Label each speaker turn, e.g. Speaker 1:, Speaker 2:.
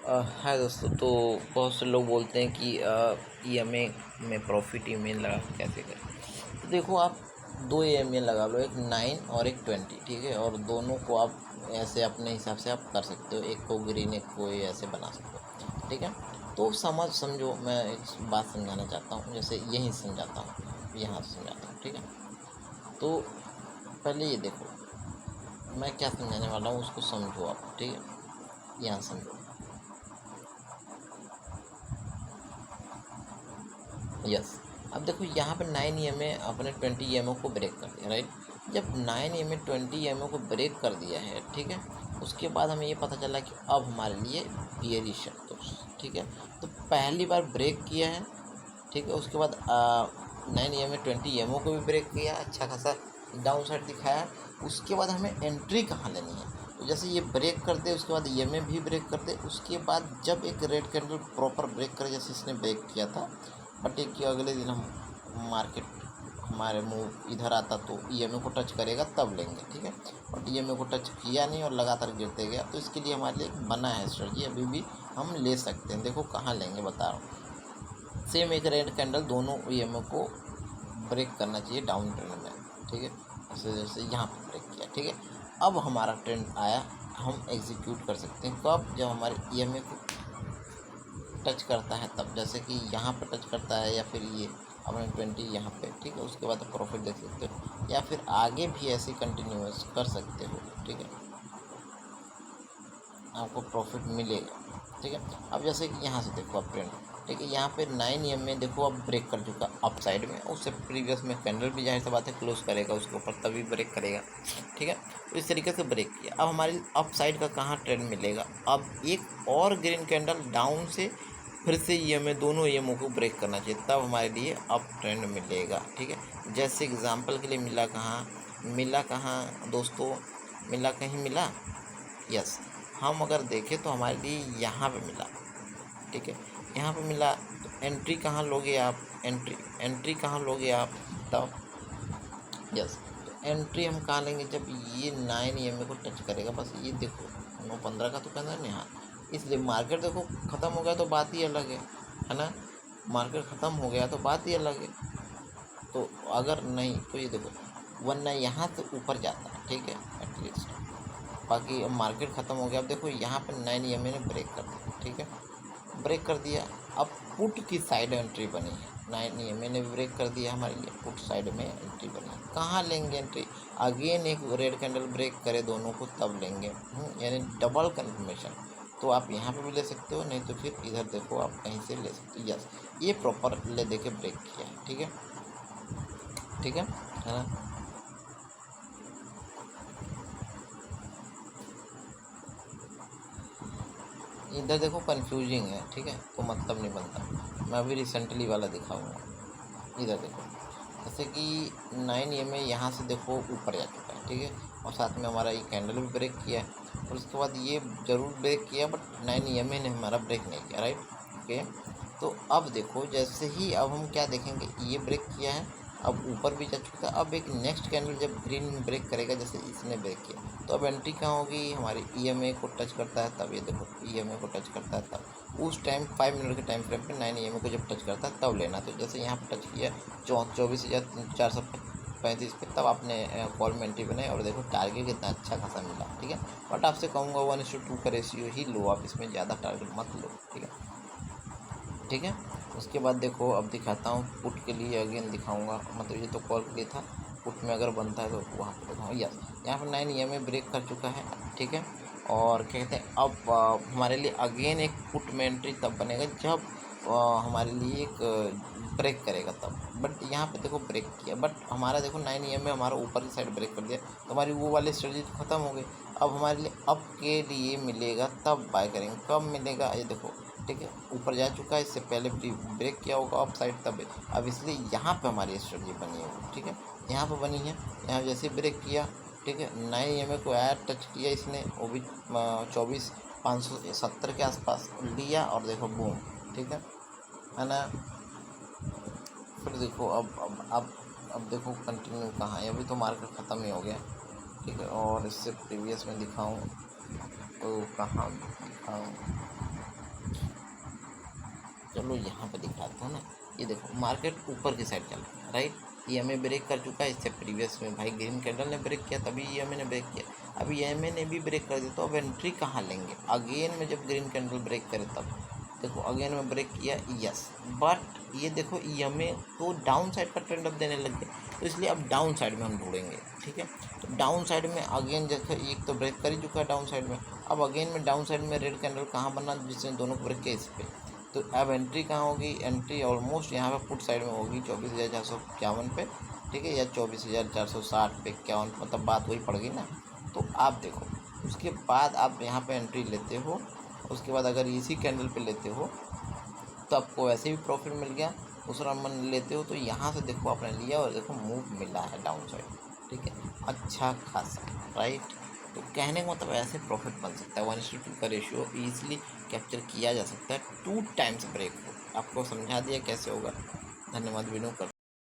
Speaker 1: हाय दोस्तों। तो बहुत से लोग बोलते हैं कि ईएमए में प्रॉफिट ईएमए लगा कैसे करें। तो देखो, आप दो ईएमए लगा लो, एक 9 और एक 20, ठीक है। और दोनों को आप ऐसे अपने हिसाब से आप कर सकते हो, एक को ग्रीन एक को ये ऐसे बना सकते हो, ठीक है। तो समझो, मैं एक बात समझाना चाहता हूँ, जैसे यहीं समझाता हूँ, यहाँ से समझाता हूँ, ठीक है। तो पहले ये देखो, मैं क्या समझाने वाला हूँ उसको समझो आप, ठीक है। यहाँ समझो। यस। अब देखो, यहाँ पे 9 अपने 20 को ब्रेक कर दिया, राइट। जब 9 20 को ब्रेक कर दिया है, ठीक है, उसके बाद हमें ये पता चला कि अब हमारे लिए बियरिश है, तो ठीक है। तो पहली बार ब्रेक किया है, ठीक है। उसके बाद 9 20 को भी ब्रेक किया, अच्छा खासा डाउन साइड दिखाया। उसके बाद हमें एंट्री कहाँ लेनी है, तो जैसे ये ब्रेक कर दे, उसके बाद ईएमए भी ब्रेक कर दे, उसके बाद जब एक रेड कैंडल प्रॉपर ब्रेक करे जैसे इसने ब्रेक किया था, बट एक कि अगले दिन हम मार्केट हमारे मुंह इधर आता तो ईएमए को टच करेगा तब लेंगे, ठीक है। बट ईएमए को टच किया नहीं और लगातार गिरते गया, तो इसके लिए हमारे लिए एक बना है स्ट्रेटजी, अभी भी हम ले सकते हैं। देखो कहाँ लेंगे बता रहा हूँ। सेम एक रेड कैंडल दोनों ईएमए को ब्रेक करना चाहिए डाउन ट्रेंड में, ठीक है। जैसे जैसे यहाँ पर ब्रेक किया, ठीक है। अब हमारा ट्रेंड आया, हम एग्जीक्यूट कर सकते हैं कब, जब हमारे ईएमए को टच करता है तब, जैसे कि यहाँ पर टच करता है या फिर ये अपने 20 यहाँ पे, ठीक है। उसके बाद प्रॉफिट देख सकते हो, या फिर आगे भी ऐसे कंटिन्यूस कर सकते हो, ठीक है, आपको प्रॉफिट मिलेगा, ठीक है। अब जैसे कि यहाँ से देखो आप ट्रेंड, ठीक है, यहाँ पे 9 में देखो अब ब्रेक कर चुका अप साइड में, उससे प्रीवियस में कैंडल भी जाहिर सी बात है क्लोज करेगा उसके ऊपर, तभी ब्रेक करेगा, ठीक है। तो इस तरीके से ब्रेक किया। अब हमारी अप साइड का कहाँ ट्रेंड मिलेगा, अब एक और ग्रीन कैंडल डाउन से फिर से ईएमए दोनों ईएमओ को ब्रेक करना चाहिए, तब हमारे लिए अप ट्रेंड मिलेगा, ठीक है। जैसे एग्जांपल के लिए मिला कहाँ दोस्तों, मिला कहीं मिला। यस, हम अगर देखें तो हमारे लिए यहाँ पे मिला, ठीक है, यहाँ पे मिला। तो एंट्री कहाँ लोगे आप, एंट्री कहाँ लोगे आप तब। यस, तो एंट्री हम कहाँ लेंगे, जब ये 9 को टच करेगा, बस ये देखो 9-15 का तो कहना है हाँ। इसलिए मार्केट देखो ख़त्म हो गया तो बात ही अलग है ना। मार्केट ख़त्म हो गया तो बात ही अलग है। तो अगर नहीं तो ये देखो, वरना यहाँ से ऊपर जाता है, ठीक है, एटलीस्ट। बाकी अब मार्केट ख़त्म हो गया। अब देखो यहाँ पर 9 ने ब्रेक कर दिया, ठीक है, ब्रेक कर दिया। अब पुट की साइड एंट्री बनी है, 9 ने ब्रेक कर दिया, हमारे लिए पुट साइड में एंट्री बनी है। कहाँ लेंगे एंट्री, अगेन एक रेड कैंडल ब्रेक करे दोनों को तब लेंगे, यानी डबल कंफर्मेशन। तो आप यहाँ पे भी ले सकते हो, नहीं तो फिर इधर देखो आप कहीं से ले सकते हो। यस, ये प्रॉपर ले दे के ब्रेक किया है, ठीक है, ठीक है ना। इधर देखो कंफ्यूजिंग है, ठीक है, तो मतलब नहीं बनता। मैं अभी रिसेंटली वाला दिखाऊंगा। इधर देखो, जैसे कि 9 यहाँ से देखो ऊपर जा चुका है, ठीक है, और साथ में हमारा ये कैंडल भी ब्रेक किया है, और उसके बाद ये ज़रूर ब्रेक किया, बट 9 ने हमारा ब्रेक नहीं किया, राइट। ओके, तो अब देखो, जैसे ही अब हम क्या देखेंगे, ये ब्रेक किया है, अब ऊपर भी जा चुका है। अब एक नेक्स्ट कैंडल जब ग्रीन ब्रेक करेगा, जैसे इसने ब्रेक किया, तो अब एंट्री कहाँ होगी, हमारी ईएमए को टच करता है तब, ये देखो ईएमए को टच करता है तब, उस टाइम 5 मिनट के टाइम फ्रेम पे 9 को जब टच करता है तब लेना। तो जैसे यहाँ पर टच किया 24,435 पे, तब आपने कॉल में एंट्री बनाई, और देखो टारगेट कितना अच्छा खासा मिला, ठीक है। बट आपसे कहूँगा 1:2 का रेशियो ही लो आप, इसमें ज़्यादा टारगेट मत लो, ठीक है, ठीक है। उसके बाद देखो, अब दिखाता हूँ पुट के लिए, अगेन दिखाऊंगा, मतलब ये तो कॉल के लिए था, पुट में अगर बनता है तो वहाँ पर दिखाऊँ। यस, यहाँ पर 9 ब्रेक कर चुका है, ठीक है। और क्या कहते हैं, अब हमारे लिए अगेन एक पुट में एंट्री तब बनेगा जब हमारे लिए एक ब्रेक करेगा तब। बट यहाँ पे देखो ब्रेक किया, बट हमारा देखो 9 हमारा ऊपर की साइड ब्रेक कर दिया, तो हमारी वो वाली स्ट्रेटजी तो ख़त्म हो गई। अब हमारे लिए अप के लिए मिलेगा तब बाय करेंगे, कब मिलेगा, ये देखो, ठीक है, ऊपर जा चुका है, इससे पहले ब्रेक किया होगा अप साइड तब। अब इसलिए यहाँ पे हमारी स्ट्रेटजी बनी है, ठीक है, यहाँ पे बनी है। यहाँ जैसे ब्रेक किया, ठीक है, 9 को आया, टच किया इसने, वो भी 24,570 के आसपास लिया, और देखो बूम, ठीक है ना। फिर देखो अब देखो कंटिन्यू कहाँ है, अभी तो मार्केट ख़त्म ही हो गया, ठीक है। और इससे प्रीवियस में दिखाऊँ तो कहाँ दिखाऊँ, चलो यहाँ पे दिखाता हूँ ना। ये देखो मार्केट ऊपर की साइड चल रहा है, राइट। ईएमए ब्रेक कर चुका है। इससे प्रीवियस में भाई ग्रीन कैंडल ने ब्रेक किया, तभी ईएमए ने ब्रेक किया। अब ईएमए ने भी ब्रेक कर दिया, तो अब एंट्री कहाँ लेंगे? अगेन में जब ग्रीन कैंडल ब्रेक करे तब देखो अगेन में ब्रेक किया, यस। बट ये देखो ईएमए तो डाउन साइड का ट्रेंड अब देने लग गया, तो इसलिए अब डाउन साइड में हम ढूंढेंगे, ठीक है। तो डाउन साइड में अगेन देखो एक तो ब्रेक कर ही चुका है डाउन साइड में, अब अगेन में डाउन साइड में रेड कैंडल कहाँ बना जिसने दोनों को ब्रेक किया? इस पर। तो अब एंट्री कहाँ होगी? एंट्री ऑलमोस्ट यहाँ पे पुट साइड में होगी 24,451 पे, ठीक है, या 24,460 पे 51, मतलब बात वही पड़ गई ना। तो आप देखो उसके बाद आप यहाँ पे एंट्री लेते हो, उसके बाद अगर इसी कैंडल पे लेते हो तो आपको वैसे भी प्रॉफिट मिल गया। दूसरा मन लेते हो तो यहाँ से देखो आपने लिया और देखो मूव मिला है डाउन साइड, ठीक है, अच्छा खासा, राइट। तो कहने का मतलब ऐसे प्रॉफिट बन सकता है। 1:2 का रेशियो ईजिली कैप्चर किया जा सकता है 2 टाइम्स ब्रेक हो। आपको समझा दिया कैसे होगा। धन्यवाद वीडियो कर